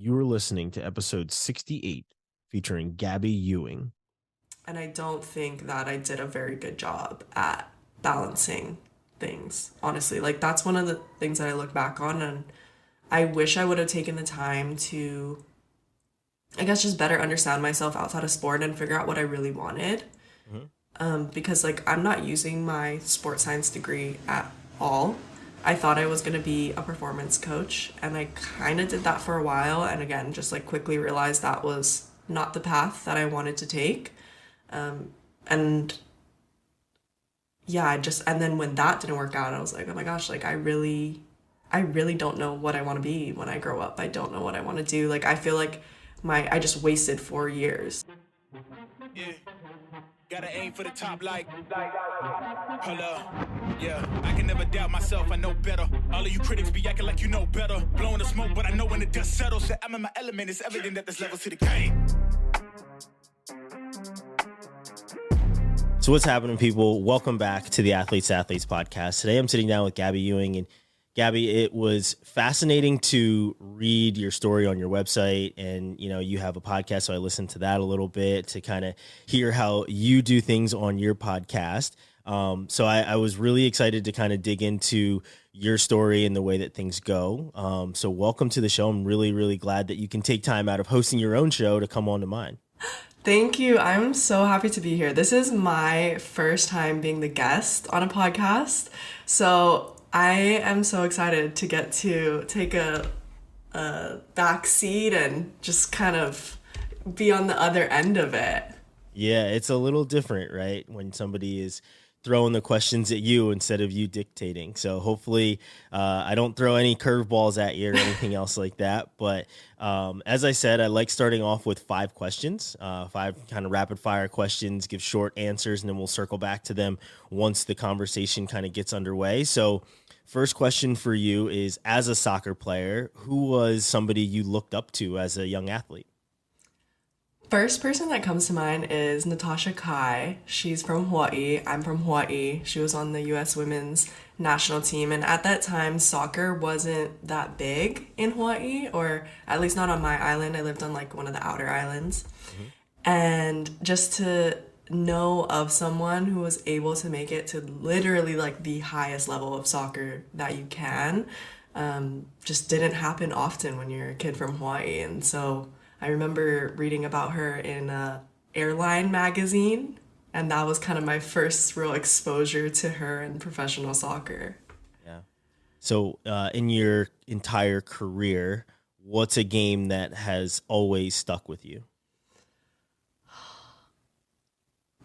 You're listening to episode 68 featuring Gabbie Ewing. And I don't think that I did a very good job at balancing things, honestly. Like, that's one of the things that I look back on, and I wish I would have taken the time to, I guess, just better understand myself outside of sport and figure out what I really wanted. Mhm. Because, like, I'm not using my sports science degree at all. I thought I was going to be a performance coach, and I kind of did that for a while, and again, just like quickly realized that was not the path that I wanted to take. And yeah, and then when that didn't work out, I was like, oh my gosh, like I really don't know what I want to be when I grow up. I don't know what I want to do. Like, I feel like I just wasted 4 years. Yeah, gotta aim for the top like, hold up, yeah, I can never doubt myself, I know better. All of you critics be acting like you know better. Blowing the smoke, but I know when the dust settles. So I'm in my element, it's evident that there's levels to the game. So what's happening, people? Welcome back to the Athletes podcast. Today I'm sitting down with Gabbie Ewing. And Gabbie, it was fascinating to read your story on your website, and you have a podcast, so I listened to that a little bit to kind of hear how you do things on your podcast. So I was really excited to kind of dig into your story and the way that things go. So welcome to the show. I'm really, really glad that you can take time out of hosting your own show to come on to mine. Thank you. I'm so happy to be here. This is my first time being the guest on a podcast. So I am so excited to get to take a back seat and just kind of be on the other end of it. Yeah, it's a little different, right? When somebody is throwing the questions at you instead of you dictating. So hopefully I don't throw any curveballs at you or anything else like that. But as I said, I like starting off with 5 questions, 5 kind of rapid fire questions, give short answers, and then we'll circle back to them once the conversation kind of gets underway. So first question for you is, as a soccer player, who was somebody you looked up to as a young athlete? First person that comes to mind is Natasha Kai. She's from Hawaii. I'm from Hawaii. She was on the U.S. women's national team. And at that time, soccer wasn't that big in Hawaii, or at least not on my island. I lived on like one of the outer islands. Mm-hmm. And just to know of someone who was able to make it to literally like the highest level of soccer that you can, just didn't happen often when you're a kid from Hawaii. And so I remember reading about her in a airline magazine, and that was kind of my first real exposure to her in professional soccer. Yeah. So in your entire career, what's a game that has always stuck with you?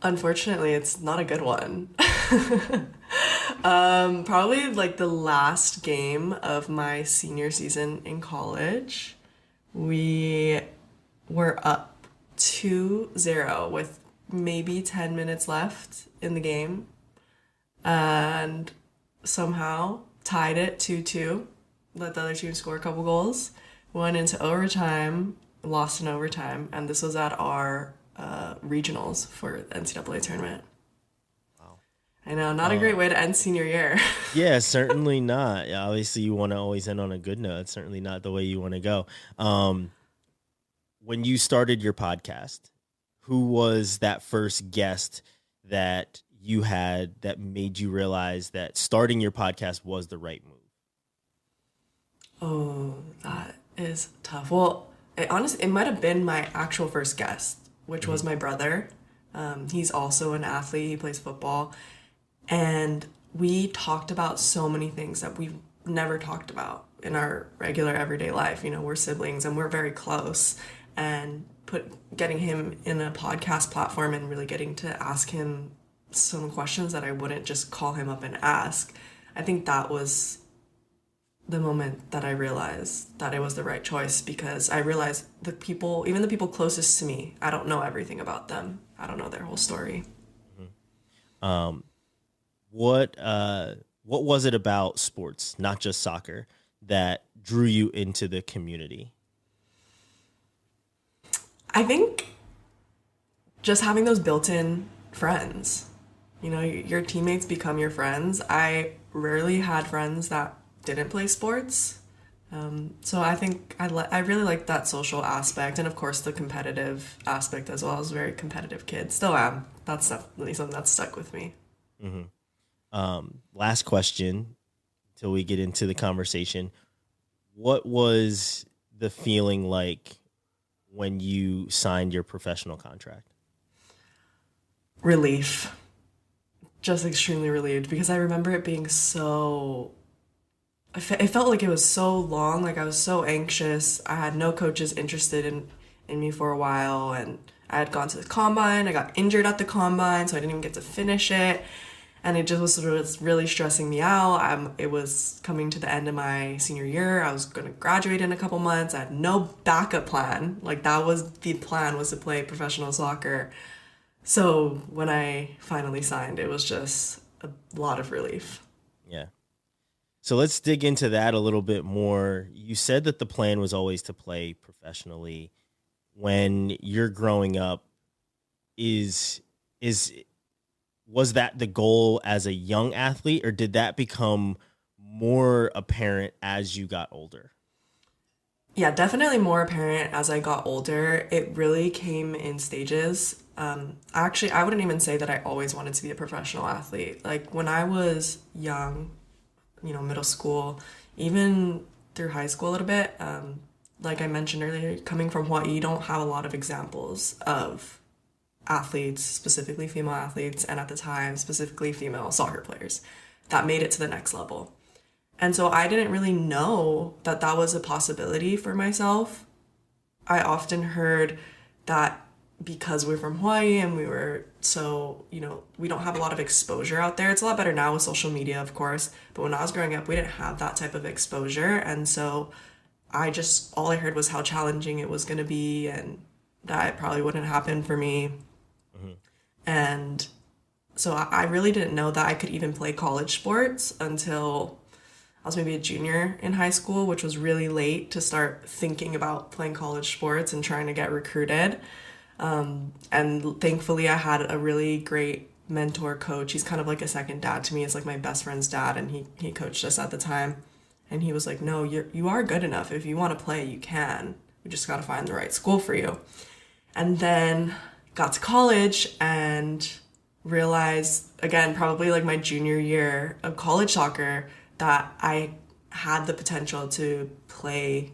Unfortunately, it's not a good one. Probably like the last game of my senior season in college. We were up 2-0 with maybe 10 minutes left in the game, and somehow tied it 2-2, let the other team score a couple goals, went into overtime, lost in overtime, and this was at our regionals for the NCAA tournament. Wow. I know, not a great way to end senior year. Yeah, certainly not. Yeah, obviously, you want to always end on a good note. It's certainly not the way you want to go. When you started your podcast, who was that first guest that you had that made you realize that starting your podcast was the right move? Oh, that is tough. Well, it might have been my actual first guest, which was my brother. He's also an athlete. He plays football. And we talked about so many things that we've never talked about in our regular everyday life. You know, we're siblings and we're very close. And getting him in a podcast platform and really getting to ask him some questions that I wouldn't just call him up and ask, I think that was the moment that I realized that it was the right choice, because I realized even the people closest to me, I don't know everything about them. I don't know their whole story. Mm-hmm. What was it about sports, not just soccer, that drew you into the community? I think just having those built-in friends. You know, your teammates become your friends. I rarely had friends that didn't play sports. So I think I really like that social aspect, and of course the competitive aspect as well. I was a very competitive kid, still am. That's definitely something that's stuck with me. Last question till we get into the conversation. What was the feeling like when you signed your professional contract? Relief. Just extremely relieved, because I remember it being it felt like it was so long, like I was so anxious. I had no coaches interested in me for a while, and I had gone to the combine. I got injured at the combine, so I didn't even get to finish it. And it just was really stressing me out. It was coming to the end of my senior year. I was going to graduate in a couple months. I had no backup plan. Like, that was the plan, was to play professional soccer. So when I finally signed, it was just a lot of relief. Yeah. So let's dig into that a little bit more. You said that the plan was always to play professionally. When you're growing up, was that the goal as a young athlete, or did that become more apparent as you got older? Yeah, definitely more apparent as I got older. It really came in stages. Actually, I wouldn't even say that I always wanted to be a professional athlete. Like, when I was young, middle school, even through high school a little bit, like I mentioned earlier, coming from Hawaii, you don't have a lot of examples of athletes, specifically female athletes, and at the time, specifically female soccer players that made it to the next level. And so I didn't really know that that was a possibility for myself. I often heard that because we're from Hawaii and we were so, we don't have a lot of exposure out there. It's a lot better now with social media, of course. But when I was growing up, we didn't have that type of exposure. And so all I heard was how challenging it was going to be, and that it probably wouldn't happen for me. And so I really didn't know that I could even play college sports until I was maybe a junior in high school, which was really late to start thinking about playing college sports and trying to get recruited. And thankfully I had a really great mentor coach. He's kind of like a second dad to me. It's like my best friend's dad, and he coached us at the time. And he was like, no, you are good enough. If you want to play, you can. We just got to find the right school for you. And then got to college and realized, again, probably like my junior year of college soccer, that I had the potential to play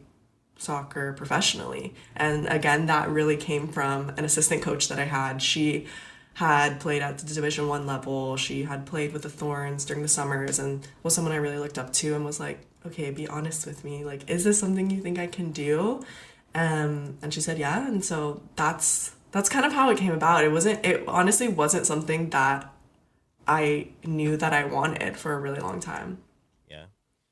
soccer professionally. And again, that really came from an assistant coach that I had. She had played at the Division I level. She had played with the Thorns during the summers and was someone I really looked up to, and was like, okay, be honest with me. Like, is this something you think I can do? And she said, yeah. And so that's kind of how it came about. It honestly wasn't something that I knew that I wanted for a really long time. Yeah.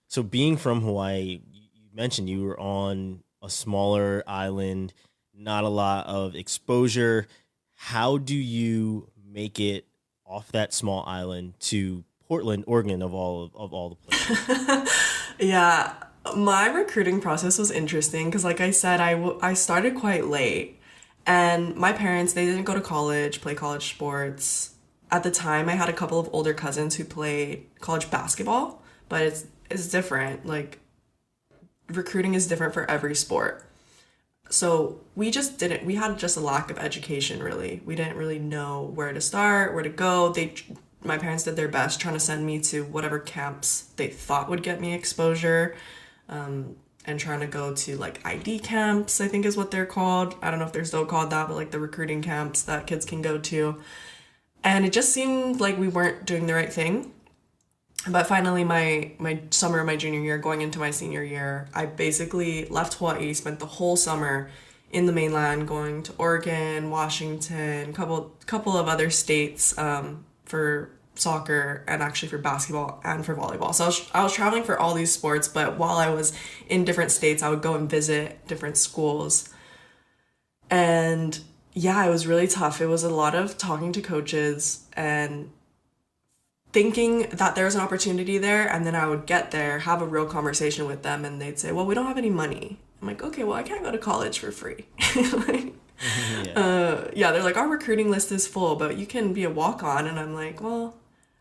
So being from Hawaii, you mentioned you were on a smaller island, not a lot of exposure. How do you make it off that small island to Portland, Oregon, of all the places? Yeah, my recruiting process was interesting because, like I said, I started quite late. And my parents, they didn't go to college, play college sports. At the time, I had a couple of older cousins who played college basketball, but it's different. Like, recruiting is different for every sport. So we had just a lack of education, really. We didn't really know where to start, where to go. My parents did their best trying to send me to whatever camps they thought would get me exposure. And trying to go to like ID camps, I think is what they're called. I don't know if they're still called that, but like the recruiting camps that kids can go to. And it just seemed like we weren't doing the right thing. But finally, my summer of my junior year, going into my senior year, I basically left Hawaii, spent the whole summer in the mainland, going to Oregon, Washington, couple of other states for soccer, and actually for basketball and for volleyball. So I was traveling for all these sports, but while I was in different states, I would go and visit different schools. And yeah, it was really tough. It was a lot of talking to coaches and thinking that there was an opportunity there, and then I would get there, have a real conversation with them, and they'd say, well, we don't have any money. I'm like, okay, well, I can't go to college for free. They're like, our recruiting list is full, but you can be a walk-on. And I'm like, well,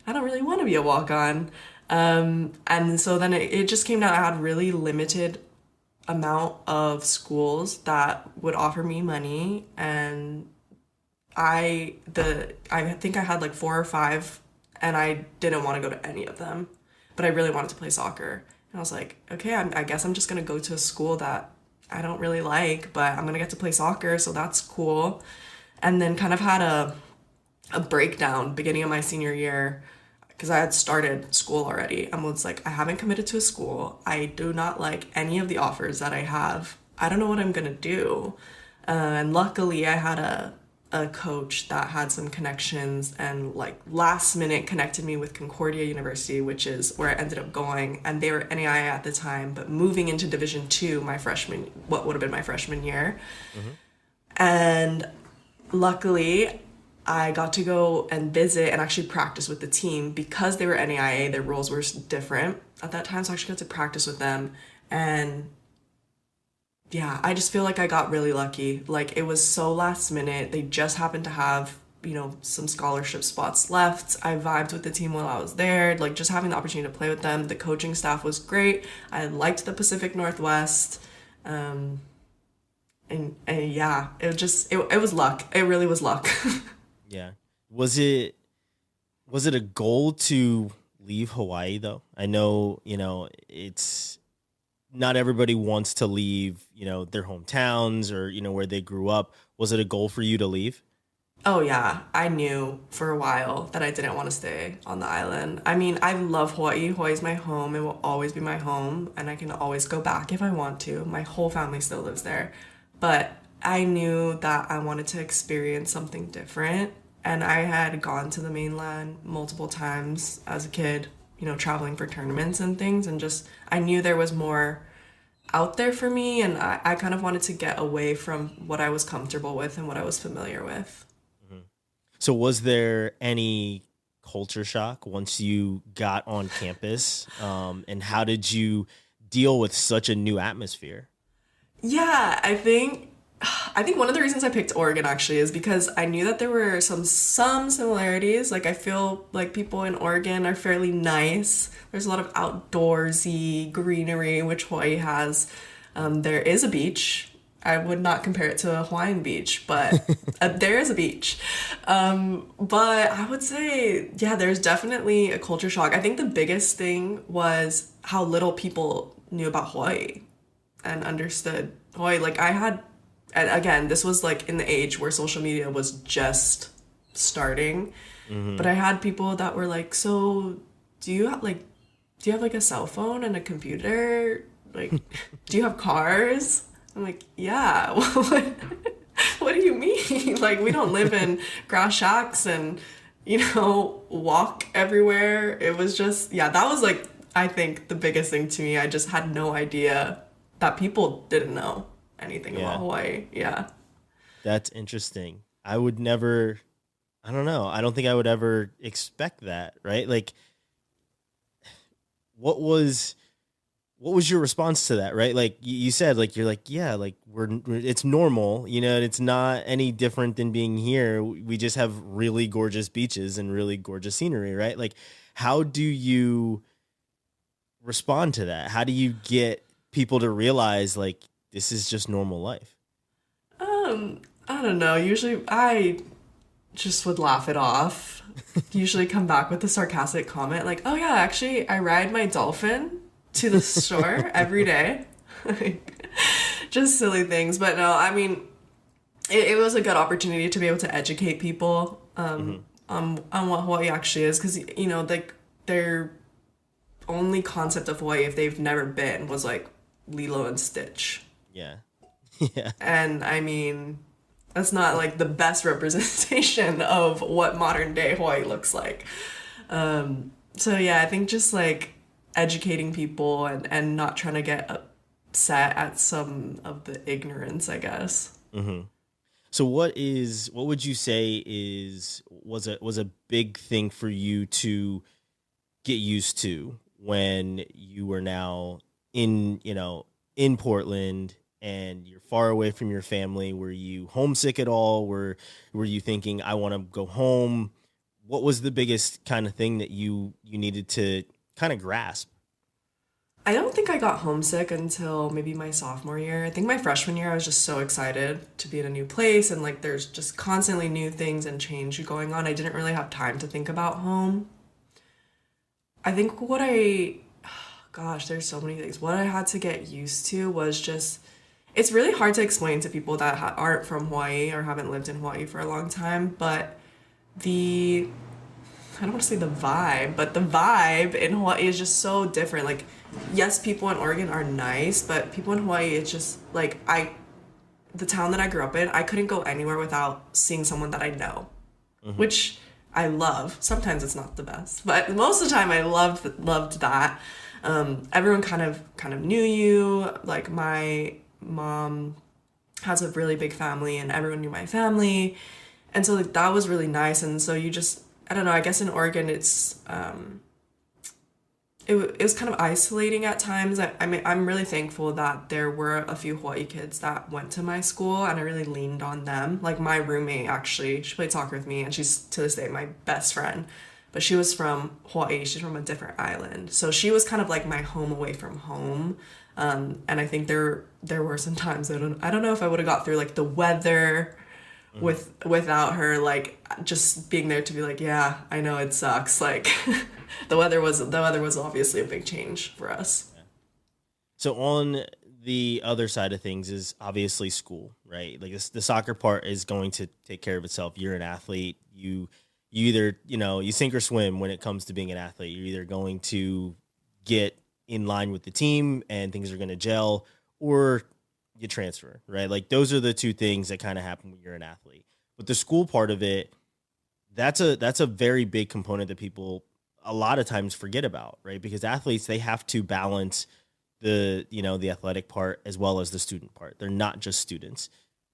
I don't really want to be a walk-on. And so then it just came down, I had really limited amount of schools that would offer me money, and I think I had like four or five, and I didn't want to go to any of them, but I really wanted to play soccer. And I was like, okay, I guess I'm just gonna go to a school that I don't really like, but I'm gonna get to play soccer, so that's cool. And then kind of had a breakdown beginning of my senior year because I had started school already and was like, I haven't committed to a school. I do not like any of the offers that I have. I don't know what I'm gonna do. And luckily, I had a coach that had some connections and like last minute connected me with Concordia University, which is where I ended up going. And they were NAIA at the time, but moving into Division II what would have been my freshman year. And luckily, I got to go and visit and actually practice with the team because they were NAIA. Their roles were different at that time, so I actually got to practice with them. And yeah, I just feel like I got really lucky. Like, it was so last minute. They just happened to have, some scholarship spots left. I vibed with the team while I was there. Like, just having the opportunity to play with them. The coaching staff was great. I liked the Pacific Northwest. And yeah, it was luck. It really was luck. Yeah. Was it a goal to leave Hawaii though? I know, it's not everybody wants to leave, their hometowns or, where they grew up. Was it a goal for you to leave? Oh yeah, I knew for a while that I didn't want to stay on the island. I mean, I love Hawaii. Hawaii's my home. It will always be my home, and I can always go back if I want to. My whole family still lives there. But I knew that I wanted to experience something different, and I had gone to the mainland multiple times as a kid, traveling for tournaments and things, and just I knew there was more out there for me, and I kind of wanted to get away from what I was comfortable with and what I was familiar with. So was there any culture shock once you got on campus? And how did you deal with such a new atmosphere? Yeah, I think one of the reasons I picked Oregon actually is because I knew that there were some similarities. Like, I feel like people in Oregon are fairly nice. There's a lot of outdoorsy greenery, which Hawaii has. There is a beach. I would not compare it to a Hawaiian beach, but there is a beach. But I would say, yeah, there's definitely a culture shock. I think the biggest thing was how little people knew about Hawaii and understood Hawaii. Like, and again, this was like in the age where social media was just starting. But I had people that were like, so do you have like a cell phone and a computer? Like, do you have cars? I'm like, yeah. What do you mean? Like, we don't live in grass shacks and, walk everywhere. It was just, yeah, that was like, I think the biggest thing to me. I just had no idea that people didn't know anything about Hawaii. Yeah. That's interesting. I don't know. I don't think I would ever expect that, right? Like, what was your response to that, right? Like you said, like, you're like, yeah, like it's normal, it's not any different than being here. We just have really gorgeous beaches and really gorgeous scenery, right? Like, how do you respond to that? How do you get people to realize like this is just normal life? I don't know. Usually I just would laugh it off. Usually come back with a sarcastic comment like, oh yeah, actually I ride my dolphin to the store every day. Just silly things. But no, I mean, it was a good opportunity to be able to educate people on what Hawaii actually is. Because, like, their only concept of Hawaii, if they've never been, was like Lilo and Stitch. Yeah. Yeah. And I mean, that's not like the best representation of what modern day Hawaii looks like. So yeah, I think just like educating people and not trying to get upset at some of the ignorance, I guess. So what would you say was a big thing for you to get used to when you were now in Portland and you're far away from your family? Were you homesick at all? Were you thinking, I want to go home? What was the biggest kind of thing that you needed to kind of grasp? I don't think I got homesick until maybe my sophomore year. I think my freshman year I was just so excited to be in a new place, and like there's just constantly new things and change going on. I didn't really have time to think about home. I think gosh, there's so many things. What I had to get used to was just, it's really hard to explain to people that aren't from Hawaii or haven't lived in Hawaii for a long time, but the, I don't want to say the vibe, but the vibe in Hawaii is just so different. Like, yes, people in Oregon are nice, but people in Hawaii, it's just like, the town that I grew up in, I couldn't go anywhere without seeing someone that I know, which I love. Sometimes it's not the best, but most of the time I loved that. Everyone kind of knew you. Like, my mom has a really big family and everyone knew my family. And so like that was really nice. And so you just, I don't know, I guess in Oregon it's, it was kind of isolating at times. I mean, I'm really thankful that there were a few Hawaii kids that went to my school and I really leaned on them. Like my roommate, actually, she played soccer with me and she's to this day my best friend. But she was from Hawaii. She's from a different island. So she was kind of like my home away from home. And I think there were some times I don't know if I would have got through like the weather without her, like just being there to be like, yeah, I know it sucks. Like the weather was obviously a big change for us. So on the other side of things is obviously school, right? Like the soccer part is going to take care of itself. You're an athlete. You either, you sink or swim when it comes to being an athlete. You're either going to get in line with the team and things are going to gel, or you transfer, right? Like those are the two things that kind of happen when you're an athlete. But the school part of it, that's a very big component that people a lot of times forget about, right? Because athletes, they have to balance the athletic part as well as the student part. They're not just students.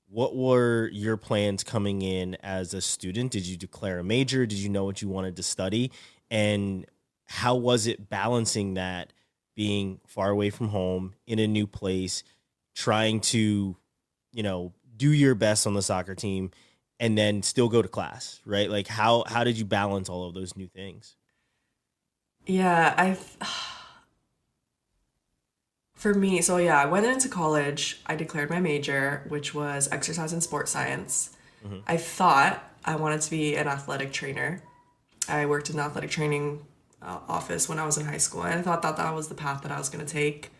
What were your plans coming in as a student? Did you declare a major? Did you know what you wanted to study? And how was it balancing that, being far away from home in a new place, trying to, do your best on the soccer team and then still go to class, right? Like how did you balance all of those new things? Yeah, for me, so yeah, I went into college. I declared my major, which was exercise and sports science. I thought I wanted to be an athletic trainer. I worked in the athletic training office when I was in high school, and I thought that was the path that I was going to take.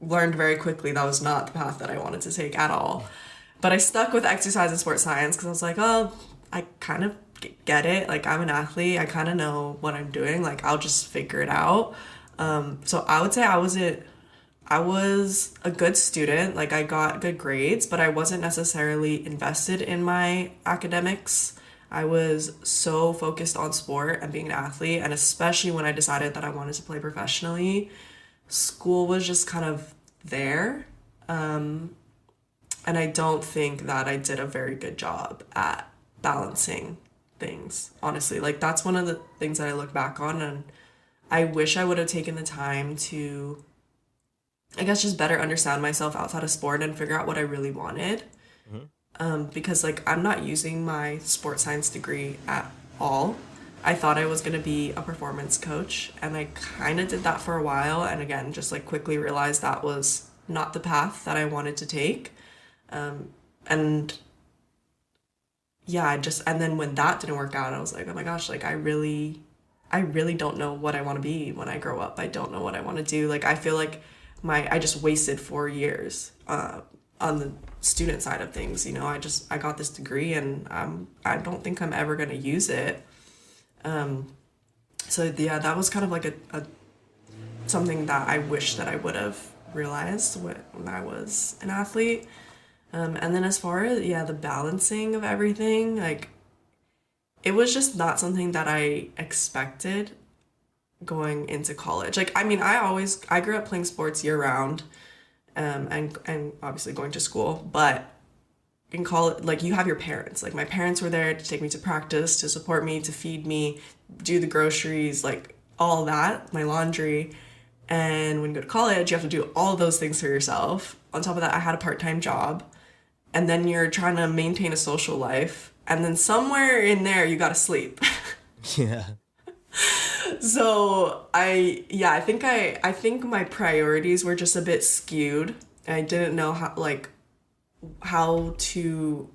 Learned very quickly that was not the path that I wanted to take at all. But I stuck with exercise and sports science because I was like, oh, I kind of get it. Like, I'm an athlete. I kind of know what I'm doing. Like, I'll just figure it out. So I would say I was a good student. Like, I got good grades, but I wasn't necessarily invested in my academics. I was so focused on sport and being an athlete, and especially when I decided that I wanted to play professionally, school was just kind of there. And I don't think that I did a very good job at balancing things, honestly. Like, that's one of the things that I look back on, and I wish I would have taken the time to, I guess, just better understand myself outside of sport and figure out what I really wanted. Because, like, I'm not using my sports science degree at all. I thought I was going to be a performance coach, and I kind of did that for a while, and again, just, like, quickly realized that was not the path that I wanted to take. And yeah, and then when that didn't work out, I was like, oh my gosh, like, I really don't know what I want to be when I grow up. I don't know what I want to do. Like, I feel like I just wasted 4 years, on the student side of things. I got this degree and I don't think I'm ever going to use it. So yeah, that was kind of like a something that I wish that I would have realized when I was an athlete. And then as far as, the balancing of everything, like, it was just not something that I expected going into college. Like, I mean, I grew up playing sports year round, and obviously going to school, but in college, like, you have your parents. Like, my parents were there to take me to practice, to support me, to feed me, do the groceries, like, all that, my laundry. And when you go to college, you have to do all of those things for yourself. On top of that, I had a part-time job, and then you're trying to maintain a social life, and then somewhere in there, you gotta sleep. Yeah. So I think my priorities were just a bit skewed. I didn't know how to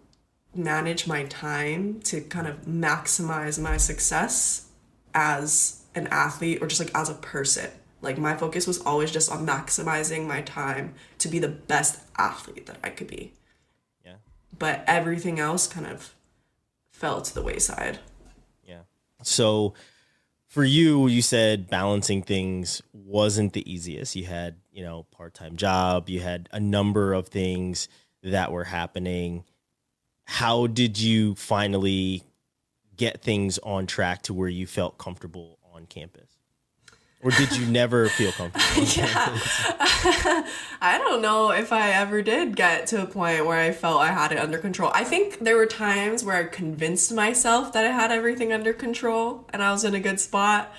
manage my time to kind of maximize my success as an athlete or just like as a person. Like my focus was always just on maximizing my time to be the best athlete that I could be. Yeah. But everything else kind of fell to the wayside. Yeah. So for you, you said balancing things wasn't the easiest. You had, part-time job, you had a number of things that were happening. How did you finally get things on track to where you felt comfortable on campus? Or did you never feel comfortable on campus? I don't know if I ever did get to a point where I felt I had it under control. I think there were times where I convinced myself that I had everything under control and I was in a good spot.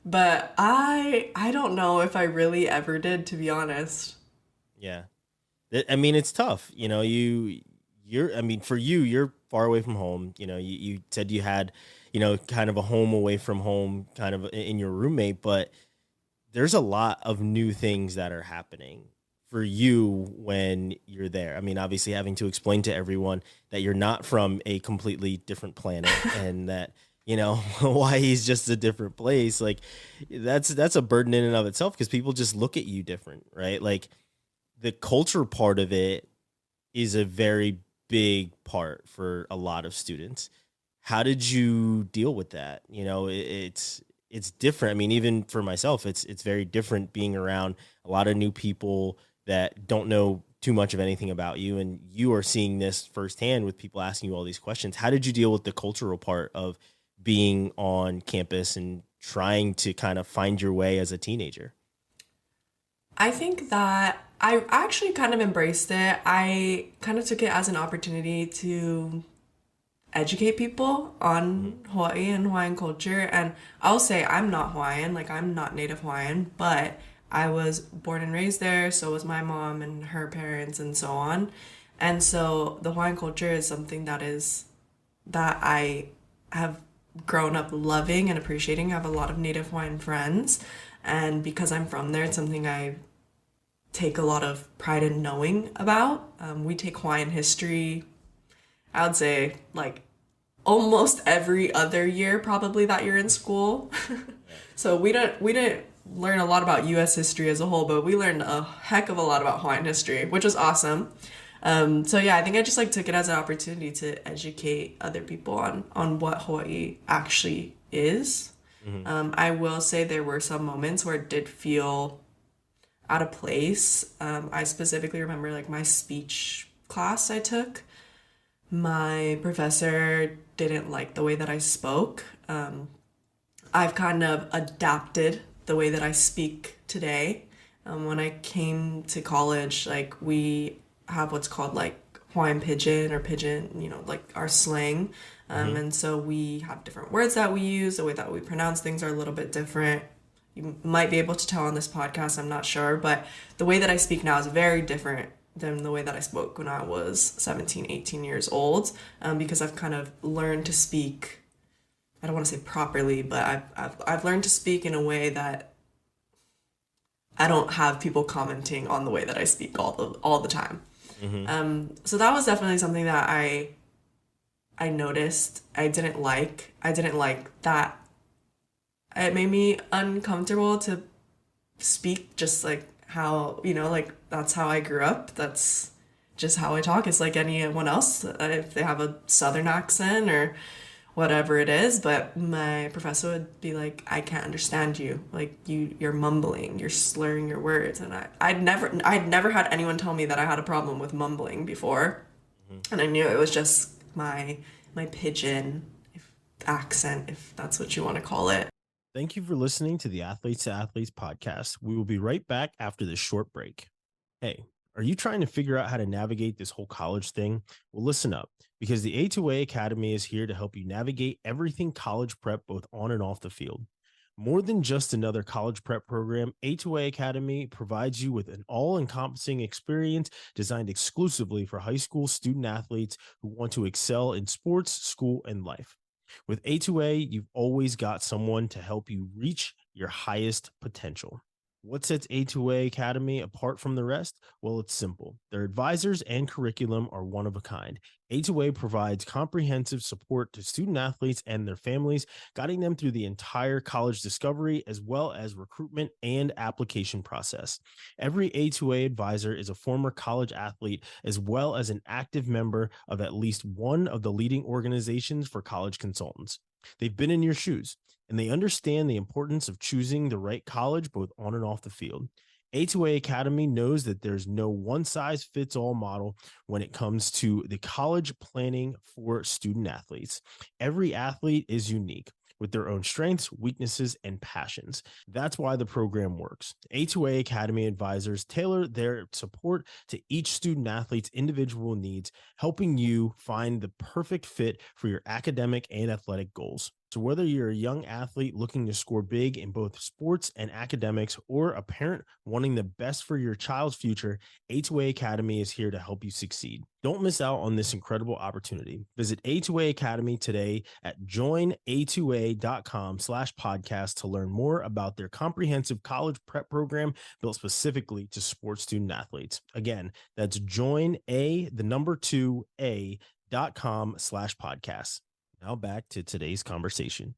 But I don't know if I really ever did, to be honest. Yeah. I mean, it's tough. For you, you're far away from home. You said you had, kind of a home away from home kind of in your roommate, but there's a lot of new things that are happening for you when you're there. I mean, obviously having to explain to everyone that you're not from a completely different planet and that, Hawaii's just a different place. Like that's a burden in and of itself because people just look at you different, right? Like the culture part of it is a very big part for a lot of students. How did you deal with that? It's different. I mean, even for myself, it's very different being around a lot of new people that don't know too much of anything about you. And you are seeing this firsthand with people asking you all these questions. How did you deal with the cultural part of being on campus and trying to kind of find your way as a teenager? I think that I actually kind of embraced it. I kind of took it as an opportunity to educate people on Hawaii and Hawaiian culture. And I'll say I'm not Hawaiian, like I'm not native Hawaiian, but I was born and raised there, so was my mom and her parents and so on. And so the Hawaiian culture is something that I have grown up loving and appreciating. I have a lot of native Hawaiian friends, and because I'm from there, it's something I take a lot of pride in knowing about. We take Hawaiian history, I would say, like almost every other year probably that you're in school. So we didn't learn a lot about US history as a whole, but we learned a heck of a lot about Hawaiian history, which was awesome. So yeah, I think I just like took it as an opportunity to educate other people on what Hawaii actually is. I will say there were some moments where it did feel out of place. I specifically remember like my speech class I took. My professor didn't like the way that I spoke. I've kind of adapted the way that I speak today. When I came to college, like we have what's called like Hawaiian pidgin or pidgin, like our slang. And so we have different words that we use. The way that we pronounce things are a little bit different. You might be able to tell on this podcast, I'm not sure, but the way that I speak now is very different than the way that I spoke when I was 17, 18 years old, because I've kind of learned to speak, I don't want to say properly, but I've learned to speak in a way that I don't have people commenting on the way that I speak all the time. So that was definitely something that I noticed. I didn't like that. It made me uncomfortable to speak just like how, like that's how I grew up. That's just how I talk. It's like anyone else, if they have a southern accent or whatever it is. But my professor would be like, I can't understand you. Like you're mumbling, you're slurring your words. And I'd never had anyone tell me that I had a problem with mumbling before. And I knew it was just my pidgin accent, if that's what you want to call it. Thank you for listening to the Athletes to Athletes podcast. We will be right back after this short break. Hey, are you trying to figure out how to navigate this whole college thing? Well, listen up, because the A2A Academy is here to help you navigate everything college prep, both on and off the field. More than just another college prep program, A2A Academy provides you with an all-encompassing experience designed exclusively for high school student athletes who want to excel in sports, school, and life. With A2A, you've always got someone to help you reach your highest potential. What sets A2A Academy apart from the rest? Well, it's simple. Their advisors and curriculum are one of a kind. A2A provides comprehensive support to student athletes and their families, guiding them through the entire college discovery as well as recruitment and application process. Every A2A advisor is a former college athlete as well as an active member of at least one of the leading organizations for college consultants. They've been in your shoes and they understand the importance of choosing the right college both on and off the field. A2A Academy knows that there's no one size fits all model when it comes to the college planning for student athletes. Every athlete is unique with their own strengths, weaknesses, and passions. That's why the program works. A2A Academy advisors tailor their support to each student athlete's individual needs, helping you find the perfect fit for your academic and athletic goals. So whether you're a young athlete looking to score big in both sports and academics, or a parent wanting the best for your child's future, A2A Academy is here to help you succeed. Don't miss out on this incredible opportunity. Visit A2A Academy today at joina2a.com/podcast to learn more about their comprehensive college prep program built specifically to sports student athletes. Again, that's joina2a.com/podcast. Now back to today's conversation.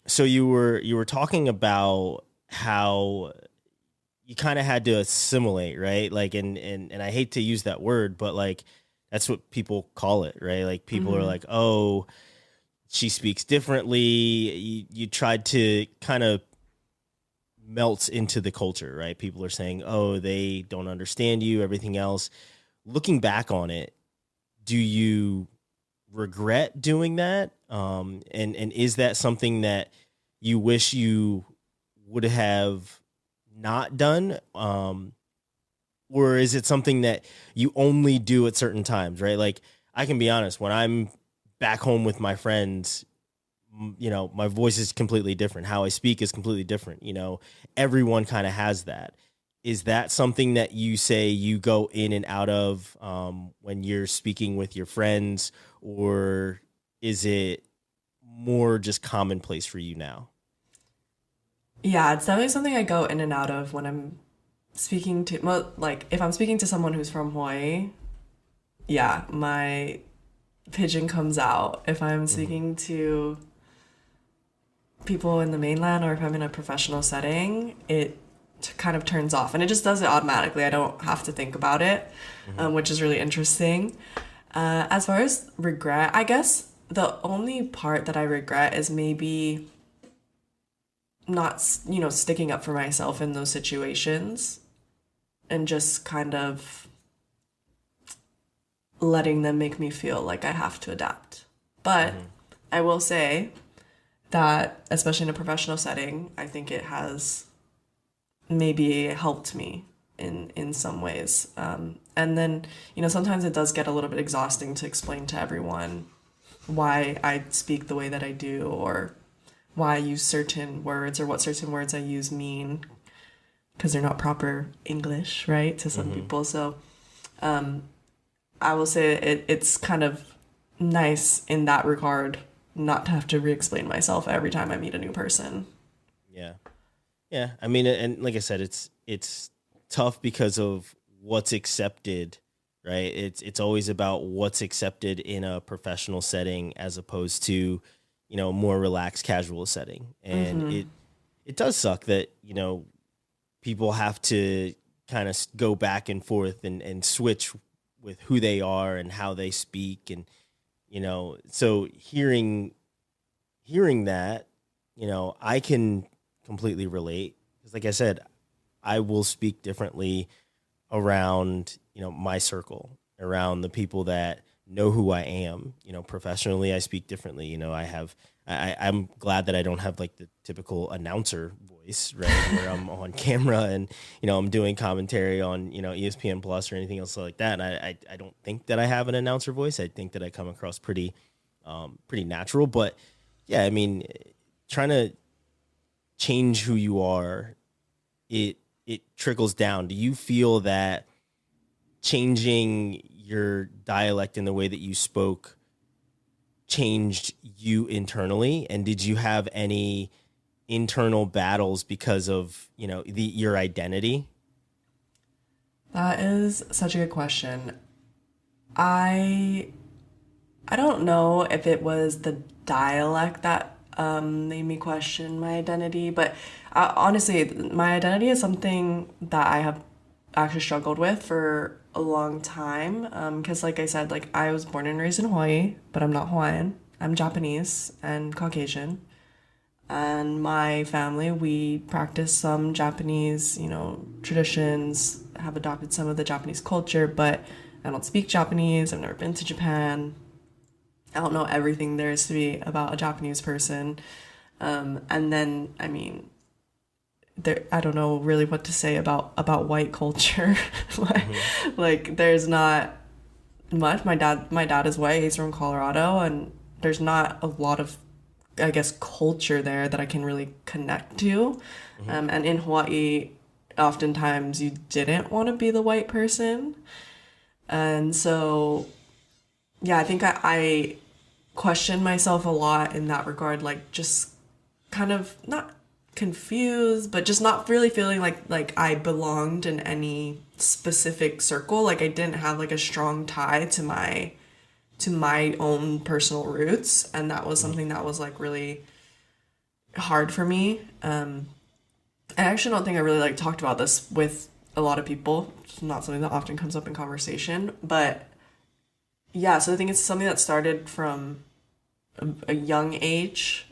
So you were talking about how you kind of had to assimilate, right? Like, and I hate to use that word, but like that's what people call it, right? Like people are like, oh, she speaks differently. You tried to kind of melt into the culture, right? People are saying, oh, they don't understand you, everything else. Looking back on it, do you regret doing that? And is that something that you wish you would have not done? Or is it something that you only do at certain times, right? Like, I can be honest, when I'm back home with my friends, you know, my voice is completely different. How I speak is completely different. You know, everyone kind of has that. Is that something that you say you go in and out of when you're speaking with your friends, or is it more just commonplace for you now? Yeah, it's definitely something I go in and out of when I'm speaking to, well, like if I'm speaking to someone who's from Hawaii, yeah, my pigeon comes out. If I'm speaking to people in the mainland, or if I'm in a professional setting, it kind of turns off, and it just does it automatically. I don't have to think about it, which is really interesting. As far as regret, I guess the only part that I regret is maybe not, sticking up for myself in those situations and just kind of letting them make me feel like I have to adapt. But I will say that, especially in a professional setting, I think it has maybe helped me in some ways. And then, sometimes it does get a little bit exhausting to explain to everyone why I speak the way that I do, or why I use certain words, or what certain words I use mean, because they're not proper English, right, to some people. So I will say it's kind of nice in that regard not to have to re-explain myself every time I meet a new person. Yeah. Yeah. I mean, and like I said, it's tough because of what's accepted, right? It's always about what's accepted in a professional setting as opposed to, a more relaxed, casual setting. And it does suck that, people have to kind of go back and forth and switch with who they are and how they speak. And, so hearing that, I can completely relate, because like I said, I will speak differently around, my circle, around the people that know who I am. Professionally, I speak differently. I'm glad that I don't have like the typical announcer voice, right? Where I'm on camera and, I'm doing commentary on, ESPN Plus or anything else like that. And I don't think that I have an announcer voice. I think that I come across pretty natural. But yeah, I mean, trying to change who you are, it trickles down. Do you feel that changing your dialect in the way that you spoke changed you internally? And did you have any internal battles because of, your identity? That is such a good question. I I don't know if it was the dialect that made me question my identity, but honestly, my identity is something that I have actually struggled with for a long time. Because, like I said, like I was born and raised in Hawaii, but I'm not Hawaiian. I'm Japanese and Caucasian. And my family, we practice some Japanese, traditions, have adopted some of the Japanese culture, but I don't speak Japanese. I've never been to Japan. I don't know everything there is to be about a Japanese person. And then, I mean, I don't know really what to say about white culture. Like, there's not much. My dad is white. He's from Colorado, and there's not a lot of, I guess, culture there that I can really connect to. And in Hawaii, oftentimes you didn't want to be the white person. And so, yeah, I think I question myself a lot in that regard, like just kind of not confused, but just not really feeling like I belonged in any specific circle. Like I didn't have like a strong tie to my own personal roots, and that was something that was like really hard for me. I actually don't think I really like talked about this with a lot of people. It's not something that often comes up in conversation, but yeah, so I think it's something that started from a young age.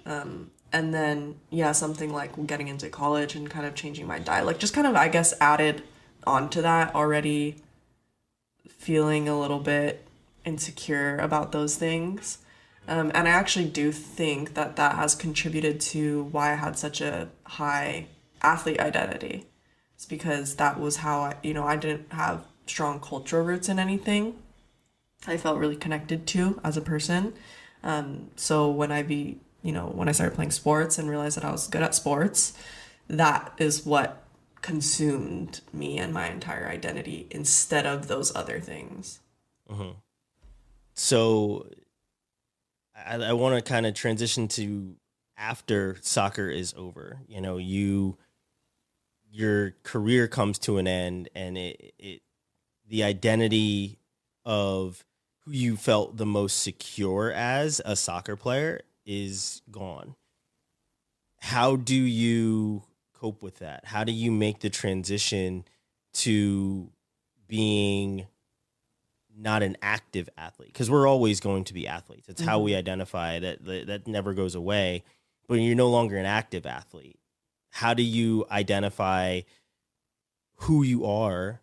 And then, yeah, something like getting into college and kind of changing my dialect, just kind of, I guess, added onto that, already feeling a little bit insecure about those things. And I actually do think that has contributed to why I had such a high athlete identity. It's because that was how I didn't have strong cultural roots in anything I felt really connected to as a person. So when I started playing sports and realized that I was good at sports, that is what consumed me and my entire identity instead of those other things. Mm-hmm. So I want to kind of transition to after soccer is over. Your career comes to an end, and the identity of who you felt the most secure as a soccer player is gone. How do you cope with that? How do you make the transition to being not an active athlete? Because we're always going to be athletes. It's how we identify that never goes away. But you're no longer an active athlete. How do you identify who you are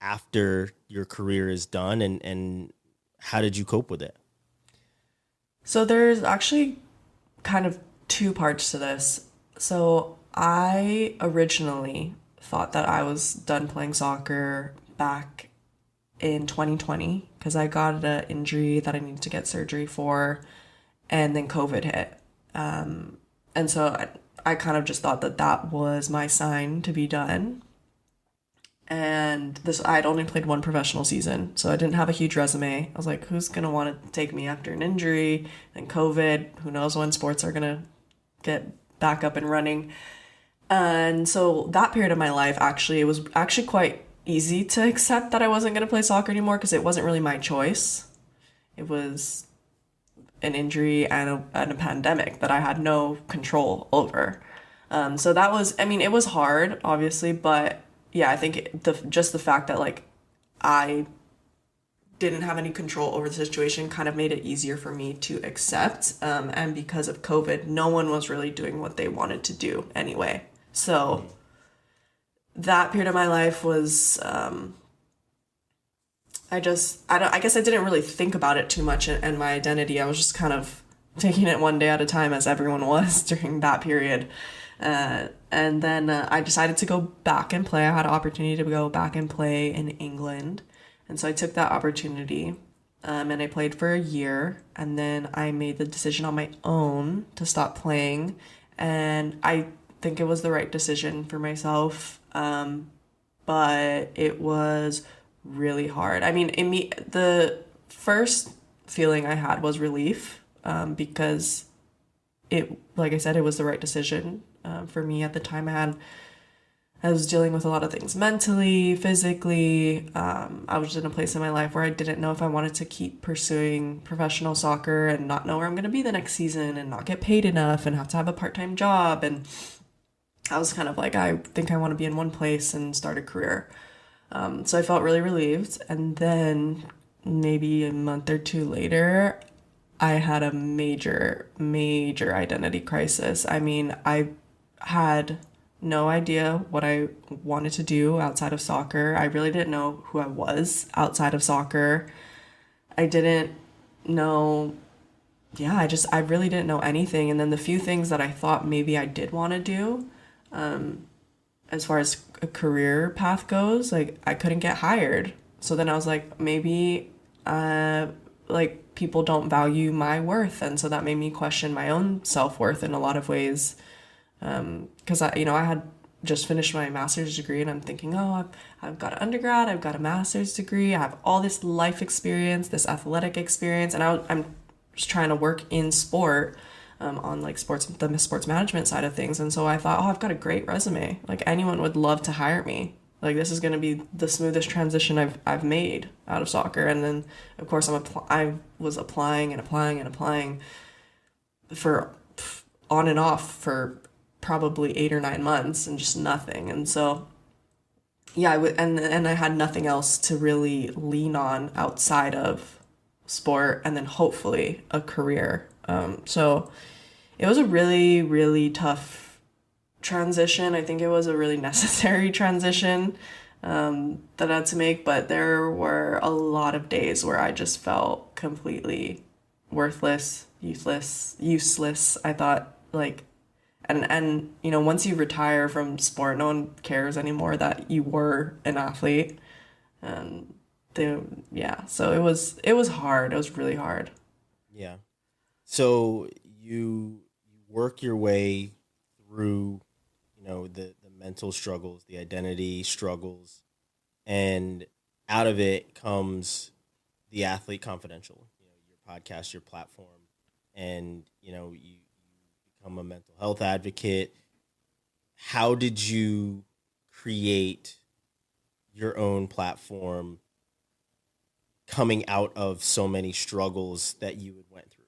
after your career is done, and how did you cope with it? So there's actually kind of two parts to this. So I originally thought that I was done playing soccer back in 2020 because I got an injury that I needed to get surgery for, and then COVID hit. And so I kind of just thought that was my sign to be done. And I'd only played one professional season, so I didn't have a huge resume. I was like, who's going to want to take me after an injury and COVID? Who knows when sports are going to get back up and running? And so that period of my life, it was actually quite easy to accept that I wasn't going to play soccer anymore because it wasn't really my choice. It was an injury and a pandemic that I had no control over. So that was, it was hard, obviously, but yeah, I think just the fact that like I didn't have any control over the situation kind of made it easier for me to accept. And because of COVID, no one was really doing what they wanted to do anyway. So that period of my life was, I guess I didn't really think about it too much and my identity. I was just kind of taking it one day at a time, as everyone was during that period. And then I decided to go back and play. I had an opportunity to go back and play in England. And so I took that opportunity, and I played for a year. And then I made the decision on my own to stop playing. And I think it was the right decision for myself. But it was really hard. The first feeling I had was relief because it, like I said, it was the right decision for me at the time. I was dealing with a lot of things mentally, physically. I was in a place in my life where I didn't know if I wanted to keep pursuing professional soccer and not know where I'm going to be the next season and not get paid enough and have to have a part-time job. And I was kind of like, I think I want to be in one place and start a career. So I felt really relieved. And then maybe a month or two later, I had a major, major identity crisis. I mean, I had no idea what I wanted to do outside of soccer. I really didn't know who I was outside of soccer. I didn't know, I really didn't know anything. And then the few things that I thought maybe I did want to do, as far as a career path goes, like I couldn't get hired. So then I was like, maybe, like people don't value my worth. And so that made me question my own self-worth in a lot of ways. Because I had just finished my master's degree and I'm thinking, oh, I've got an undergrad, I've got a master's degree, I have all this life experience, this athletic experience, and I'm just trying to work in sport, on like the sports management side of things. And so I thought, oh, I've got a great resume. Like anyone would love to hire me. Like this is going to be the smoothest transition I've made out of soccer. And then of course I was applying for on and off for probably 8 or 9 months and just nothing. And so, yeah, and I had nothing else to really lean on outside of sport and then hopefully a career. So it was a really, really tough transition. I think it was a really necessary transition that I had to make, but there were a lot of days where I just felt completely worthless, useless. I thought like, and once you retire from sport, no one cares anymore that you were an athlete. So it was hard. It was really hard. Yeah. So you work your way through, the mental struggles, the identity struggles, and out of it comes the Athlete Confidential, your podcast, your platform, and, you become a mental health advocate. How did you create your own platform coming out of so many struggles that you went through?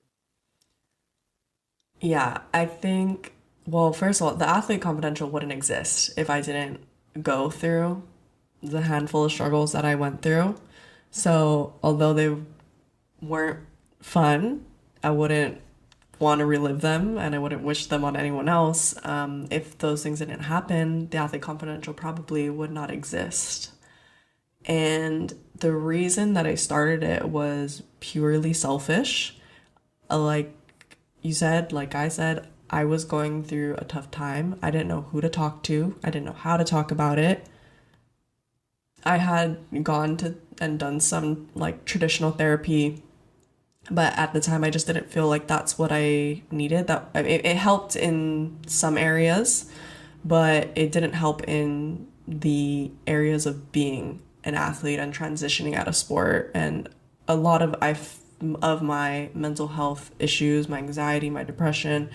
Yeah, I think, well, first of all, the Athlete Confidential wouldn't exist if I didn't go through the handful of struggles that I went through. So although they weren't fun, I wouldn't want to relive them and I wouldn't wish them on anyone else. If those things didn't happen, the Athlete Confidential probably would not exist. And the reason that I started it was purely selfish. Like I said, I was going through a tough time. I didn't know who to talk to. I didn't know how to talk about it. I had gone to and done some like traditional therapy, but at the time I just didn't feel like that's what I needed. It helped in some areas, but it didn't help in the areas of being an athlete and transitioning out of sport. And a lot of my mental health issues, my anxiety, my depression,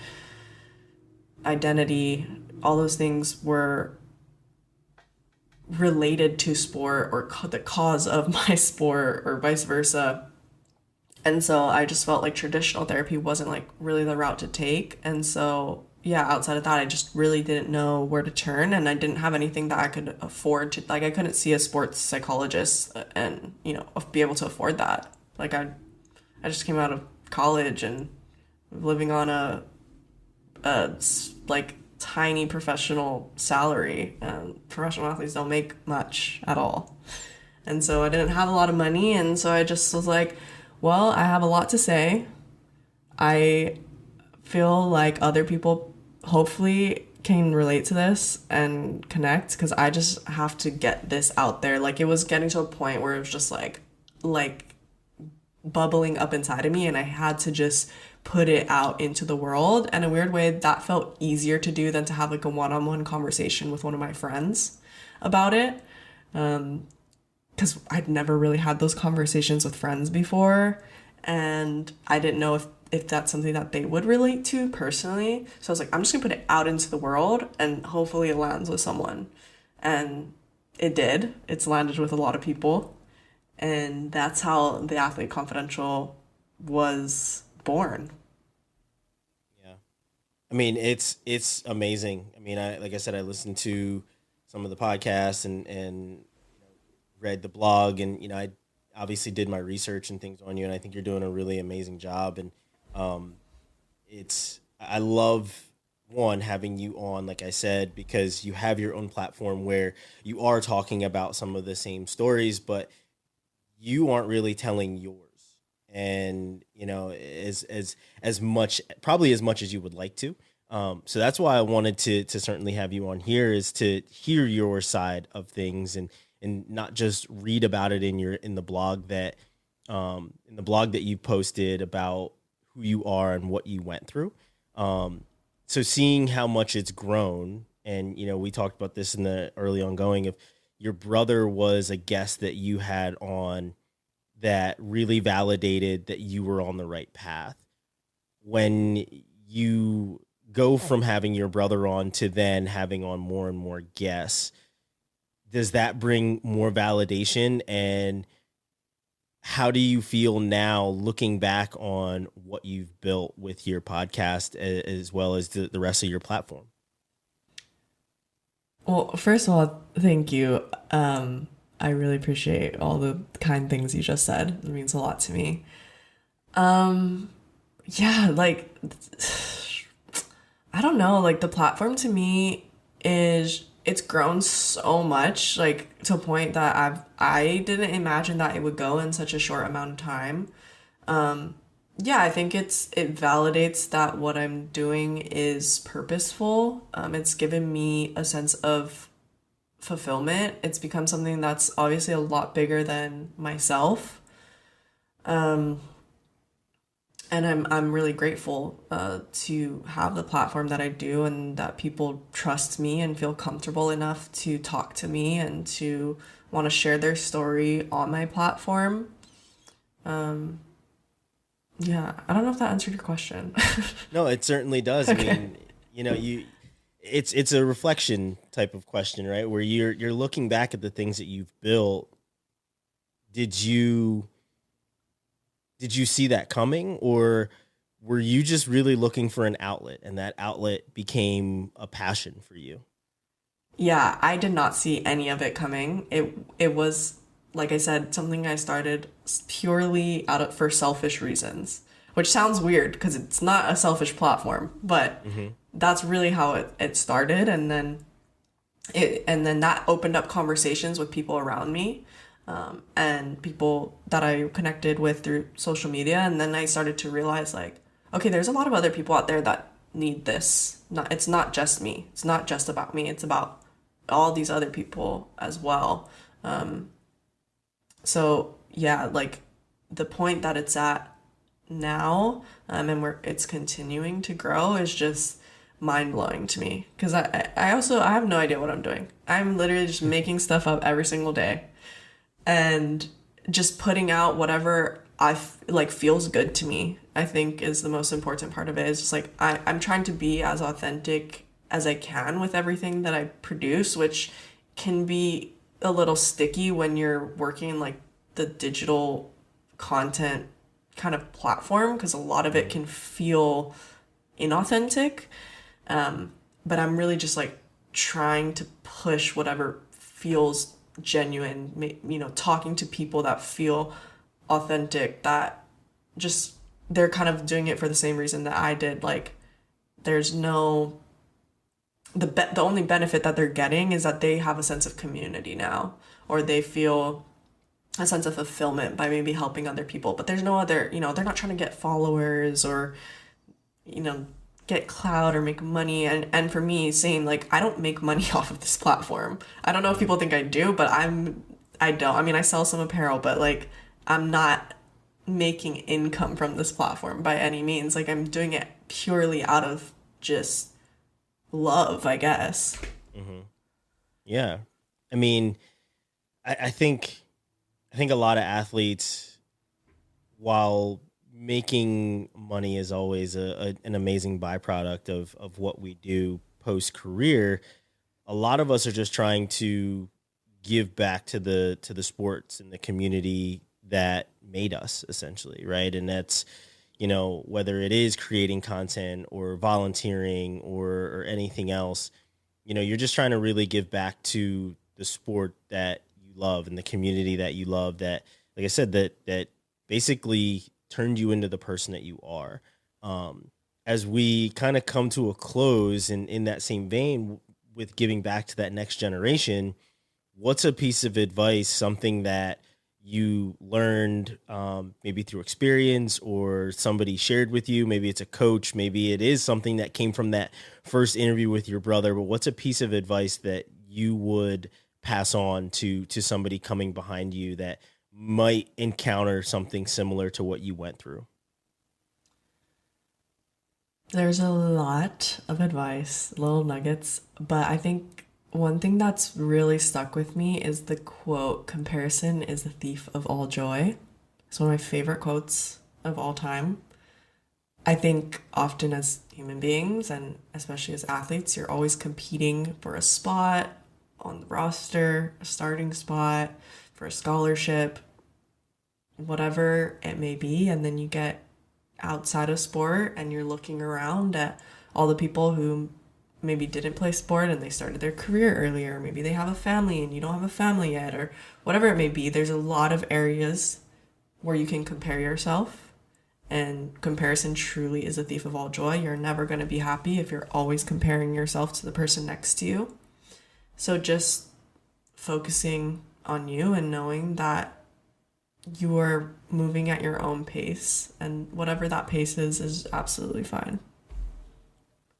identity, all those things were related to sport or the cause of my sport or vice versa. And so I just felt like traditional therapy wasn't like really the route to take. And so, yeah, outside of that, I just really didn't know where to turn, and I didn't have anything that I could afford to, like, I couldn't see a sports psychologist and, be able to afford that. Like I just came out of college and living on a like tiny professional salary, and professional athletes don't make much at all. And so I didn't have a lot of money, and so I just was like, well, I have a lot to say. I feel like other people hopefully can relate to this and connect, because I just have to get this out there. Like, it was getting to a point where it was just like bubbling up inside of me, and I had to just put it out into the world. And in a weird way, that felt easier to do than to have like a one-on-one conversation with one of my friends about it. Because I'd never really had those conversations with friends before, and I didn't know if if that's something that they would relate to personally. So I was like, I'm just gonna put it out into the world and hopefully it lands with someone. And it did. It's landed with a lot of people. And that's how the Athlete Confidential was born. Yeah. I mean, it's amazing. I mean, like I said, I listened to some of the podcasts and read the blog, and I obviously did my research and things on you, and I think you're doing a really amazing job. And I love one having you on, like I said, because you have your own platform where you are talking about some of the same stories, but you aren't really telling yours, and as much, probably as much as you would like to. So that's why I wanted to certainly have you on here, is to hear your side of things, and not just read about it in the blog that you posted about who you are and what you went through. So seeing how much it's grown, and we talked about this in the early ongoing, of your brother was a guest that you had on that really validated that you were on the right path. When you go from having your brother on to then having on more and more guests, does that bring more validation? And how do you feel now looking back on what you've built with your podcast as well as the rest of your platform? Well, first of all, thank you. I really appreciate all the kind things you just said. It means a lot to me. Yeah, like, I don't know, like the platform to me it's grown so much, like to a point that I didn't imagine that it would go in such a short amount of time. Yeah, I think it validates that what I'm doing is purposeful. It's given me a sense of fulfillment. It's become something that's obviously a lot bigger than myself. And I'm really grateful to have the platform that I do, and that people trust me and feel comfortable enough to talk to me and to want to share their story on my platform. Yeah, I don't know if that answered your question. No, it certainly does. Okay. I mean, it's a reflection type of question, right? Where you're looking back at the things that you've built. Did you see that coming, or were you just really looking for an outlet, and that outlet became a passion for you? Yeah, I did not see any of it coming. It was, like I said, something I started purely for selfish reasons, which sounds weird because it's not a selfish platform, but that's really how it started. And then that opened up conversations with people around me, and people that I connected with through social media. And then I started to realize, like, okay, there's a lot of other people out there that need this. It's not just me. It's not just about me. It's about all these other people as well. So yeah, like the point that it's at now, and where it's continuing to grow, is just mind blowing to me. Because I have no idea what I'm doing. I'm literally just making stuff up every single day, and just putting out whatever like feels good to me, I think is the most important part of it. Is just like I'm trying to be as authentic as I can with everything that I produce, which can be a little sticky when you're working in like the digital content kind of platform, because a lot of it can feel inauthentic. But I'm really just like trying to push whatever feels genuine, talking to people that feel authentic, that just they're kind of doing it for the same reason that I did. Like there's no the only benefit that they're getting is that they have a sense of community now, or they feel a sense of fulfillment by maybe helping other people. But there's no other, they're not trying to get followers or, get clout or make money. And for me, same, like I don't make money off of this platform. I don't know if people think I do, but I don't. I mean, I sell some apparel, but like I'm not making income from this platform by any means. Like I'm doing it purely out of just love, I guess. Mm-hmm. Yeah. I mean, I think a lot of athletes, while making money is always an amazing byproduct of what we do post career. A lot of us are just trying to give back to the sports and the community that made us, essentially, right? And that's, whether it is creating content or volunteering or anything else, you're just trying to really give back to the sport that you love and the community that you love, that, like I said, that basically turned you into the person that you are. As we kind of come to a close, and in that same vein, with giving back to that next generation, what's a piece of advice, something that you learned maybe through experience or somebody shared with you? Maybe it's a coach, maybe it is something that came from that first interview with your brother, but what's a piece of advice that you would pass on to somebody coming behind you that might encounter something similar to what you went through? There's a lot of advice, little nuggets, but I think one thing that's really stuck with me is the quote, "Comparison is the thief of all joy." It's one of my favorite quotes of all time. I think often as human beings, and especially as athletes, you're always competing for a spot on the roster, a starting spot, for a scholarship, whatever it may be. And then you get outside of sport and you're looking around at all the people who maybe didn't play sport and they started their career earlier. Maybe they have a family and you don't have a family yet, or whatever it may be. There's a lot of areas where you can compare yourself, and comparison truly is a thief of all joy. You're never going to be happy if you're always comparing yourself to the person next to you. So just focusing on you and knowing that you are moving at your own pace, and whatever that pace is absolutely fine.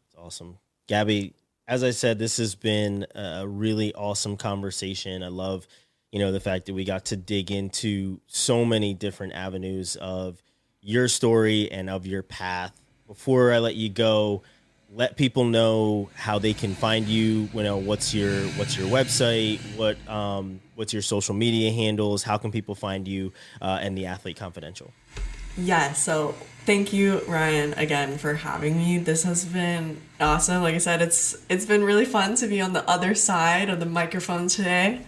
That's awesome. Gabbie, as I said, this has been a really awesome conversation. I love, the fact that we got to dig into so many different avenues of your story and of your path. Before I let you go, let people know how they can find you. What's your website? What's your social media handles? How can people find you and the Athlete Confidential? Yeah, so thank you, Ryan, again for having me. This has been awesome. Like I said, it's been really fun to be on the other side of the microphone today.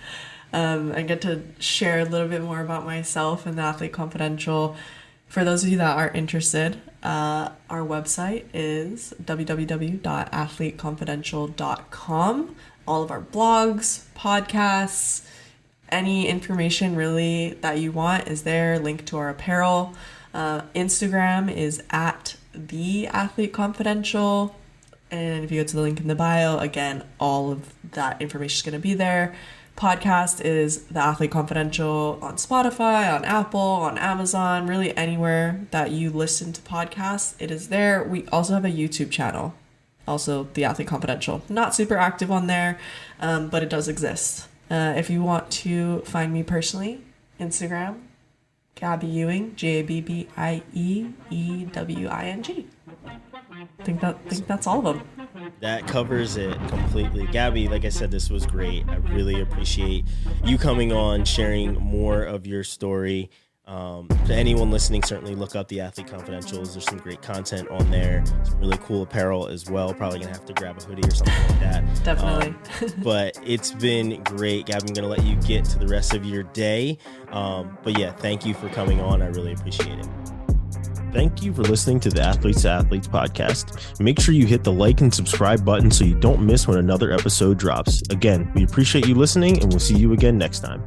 I get to share a little bit more about myself and the Athlete Confidential. For those of you that are interested, our website is www.athleteconfidential.com. All of our blogs, podcasts, any information really that you want is there. Link to our apparel. Instagram is at the Athlete Confidential. And if you go to the link in the bio, again, all of that information is going to be there. Podcast is The Athlete Confidential on Spotify, on Apple, on Amazon, really anywhere that you listen to podcasts, it is there. We also have a YouTube channel, also The Athlete Confidential. Not super active on there, but it does exist. If you want to find me personally, Instagram, Gabbie Ewing, Gabbie. I think that's all of them. That covers it completely. Gabbie, like I said, this was great. I really appreciate you coming on, sharing more of your story. To anyone listening, certainly look up the Athlete Confidentials. There's some great content on there. Some really cool apparel as well. Probably going to have to grab a hoodie or something like that. Definitely. But it's been great. Gabbie, I'm going to let you get to the rest of your day. But yeah, thank you for coming on. I really appreciate it. Thank you for listening to the Athletes to Athletes podcast. Make sure you hit the like and subscribe button so you don't miss when another episode drops. Again, we appreciate you listening, and we'll see you again next time.